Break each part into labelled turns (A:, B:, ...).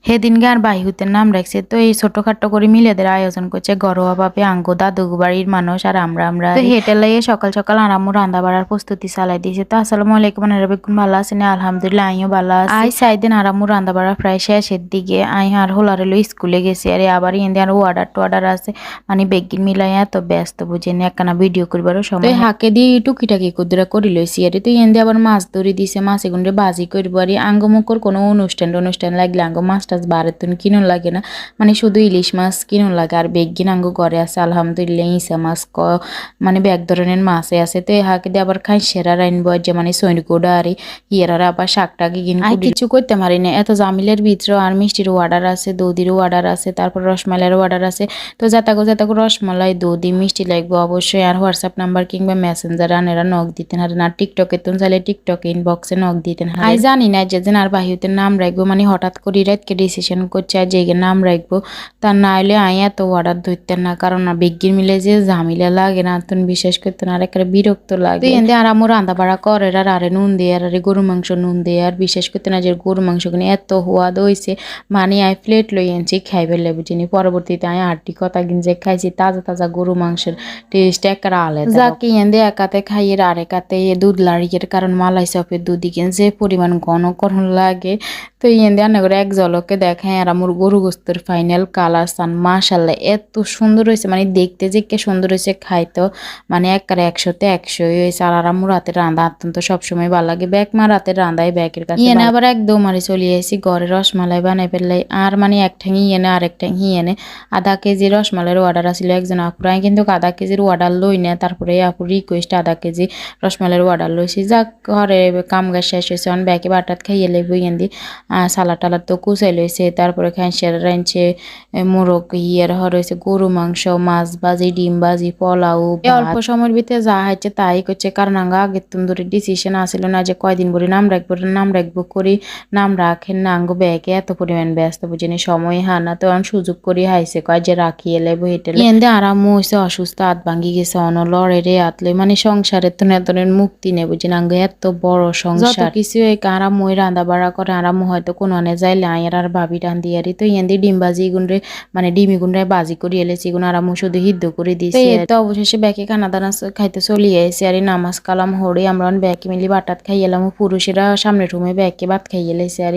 A: সেদিনকে আর বাইহুতের নাম রাখছে। তো এই ছোটখাট্ট করে মিলেদের আয়োজন করছে ঘরোয়াভাবে আঙ্গো দাদু বাড়ির মানুষ আর আমরা তো হেঁটে লাগিয়ে সকাল সকাল আরামু রান্না বাড়ার প্রস্তুতি চালাই দিয়েছে। তো আসসালামু আলাইকুম, বেগুন ভালো আছেন? আলহামদুলিল্লাহ আইও ভালো আছি। আই সাইদিন আরামু রান্না বাড়া প্রায় শেষের দিকে আই আর হোলারেলো স্কুলে গেছি আর আবার ইন্দি আর ওয়ার্ডার আছে মানে বেগিন মিলাই এত ব্যস্ত বুঝেনি একখানা ভিডিও করবারও সময় হাকে দিয়ে টুকিটাকি কুদরা করি লইছি আর তো ইন্দি আবার মাছ ধরে দিছে, মাছ এগুলো বাজি করবো আর আঙ্গমুখর কোনো অনুষ্ঠান লাগলে আঙ্গ মাছ টাছ বারেতুন কিনুন লাগে না, মানে শুধু ইলিশ মাছ কিনুন লাগে। আর বেগিন আঙ্গ ঘরে আছে আলহামদুলিল্লাহ ইসা মাছ মানে ব্যাগ ধরনের মাছে আছে। তো হাকে দিয়ে আবার খাই সেরা রাইনবো যে মানে সৈনিকোডা আর ইয়ারা আবার শাকটাকে কিনে কিছু করতে পারি না এত জামিলের ভিতরে। আর মিষ্টিরও অর্ডার আছে, দৌদিরও অর্ডার আছে, তারপর রসমালাইয়েরও অর্ডার আছে। তো যাতাকো রসমালাই দৌদি মিষ্টি লাগবে অবশ্যই। আর হোয়াটসঅ্যাপ নাম্বার কিংবা মেসেঞ্জার আনেরা নক দিতেন আর না টিকটকে তুন চাইলে টিকটকে ইনবক্সে নক দিতেন। আই জানি না যে আর বাহিউতের নাম রাখবো মানে হঠাৎ করে রাতকে ডিসিশন করছে আর যে নাম রাখবো তার না হলে আই এত অর্ডার ধরতেন না, কারণ না বিজ্ঞান মিলে যে ঝামেলা লাগে না তুমি বিশ্বাস করতে না আর একটা বিরক্ত লাগে। এতে আর আমার রান্না বাড়া করে আর আরে নুন দিয়ে আর গরু মাংস নুন দিয়ে আর বিশ্বাস করতে না যে গরু মাংস কিনে এত হওয়াদ হয়েছে মানে আই প্লেট লই আনছি খাইবে লেবু চিনি। পরবর্তীতে আমি আটটি কথা কিনছে খাইছি, তাজা তাজা গরু মাংসের টেস্ট একটা আলাদা। যাকে এনে একাতে খাইয়ে আর একাতে দুধ লাড়িয়ে, কারণ মালাই চপের দুধি যে পরিমাণ ঘন করণ লাগে। তো ইয়েন্দে আনা করে এক জলকে দেখায় আর আমার গরু গোস্তের ফাইনাল কালার সান মাশাল্লাহ এত সুন্দর হয়েছে, মানে দেখতে যে কে সুন্দর হয়েছে খাইতো মানে একবারে 100তে 100 হয়েছে। আর আমার রাতের রান্না অত্যন্ত সবসময় ভালো লাগে, ব্যাগ মা রাতের রান্দায় ব্যাগের কাছে ইয়েনে আবার একদম মারি চলে আসি ঘরে রসমালাই বানাই ফেললাই। আর মানে এক ঠ্যাঙি ইয়েনে আরেক ঠ্যাঙি ইয়েনে আধা কেজি রসমালাইয়ের অর্ডার আসছিল একজন আপুরাই, কিন্তু আধা কেজির অর্ডার লই না। তারপরে আপুর রিকোয়েস্ট আধা কেজি রসমালাইয়ের অর্ডার লইছি। যাক ঘরে কাম গাছ শেষ হয়েছে অন ব্যাগে বাটাত খাইয়ে লাগবো ইয়েন্দি সালাদ টালাদ তো কুচাই লইছে। তারপরে খাইছে রাঁধছে মোরগ ইয়ের হয়েছে গরু মাংস, মাছ ভাজি, ডিম ভাজি, পোলাও। অল্প সময়ের ভিতরে যা হয়েছে তাই করছে, কারণ আগের তুন ধরে ডিসিশন আসিল না যে কয়দিন ভরে নাম রাখবো করি নাম রাখেন না আঙ্গো ব্যাগে এত পরিমাণ ব্যস্ত বুঝিনি সময় হানা। তো আমি সুযোগ করি হাইছে কয় যে রাখি এলেবো হেঁটে এনে আরাম হয়েছে অসুস্থ হাত ভাঙ্গি গেছে অন লড়ে রে আতলে মানে সংসারের তো এতনের মুক্তি নেই বুঝিনি আঙ্গো এত বড় সংসার কিছু আরাম মই রান্না বাড়া করে আরাম হয়তো কোনো আনে যাইলে আয়ের আর ভাবি রান্ধি আরি। তো ইয়েন্দি ডিম বাজি গুনরে মানে ডিমি গুনরে বাজি করি এলেছি গুণ আরাম শুধু হিদ্ধ করে দিয়েছি। তো অবশেষে ব্যাকে খানা দানা খাইতে চলিয়ে এসে আর নামাজ কালাম হরে আমরা ব্যাকে মিলি বাটাত খাই এলাম। পুরুষেরা সামনের রুমে ব্যাকে ভাত খাইয়ে এলেছে আর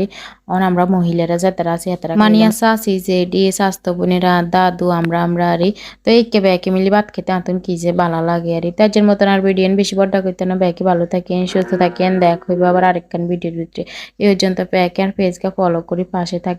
A: আমরা মহিলারা যাতারা আছে এতারা মানিয়া চাষি যে ডি স্বাস্থ্য বোনেরা দাদু আমরা আরে। তো এইকে ব্যাকে মিলি ভাত খেতে আতন কি যে ভালো লাগে আর তার জন্য মতন আর ভিডিও বেশি বড় করতে না। ব্যাকে ভালো থাকেন সুস্থ থাকেন, দেখ হইব আবার আরেকখান ভিডিওর ভিতরে। এই পর্যন্ত ব্যাকে আর পেজকে ফলো করি পাশে থাকেন।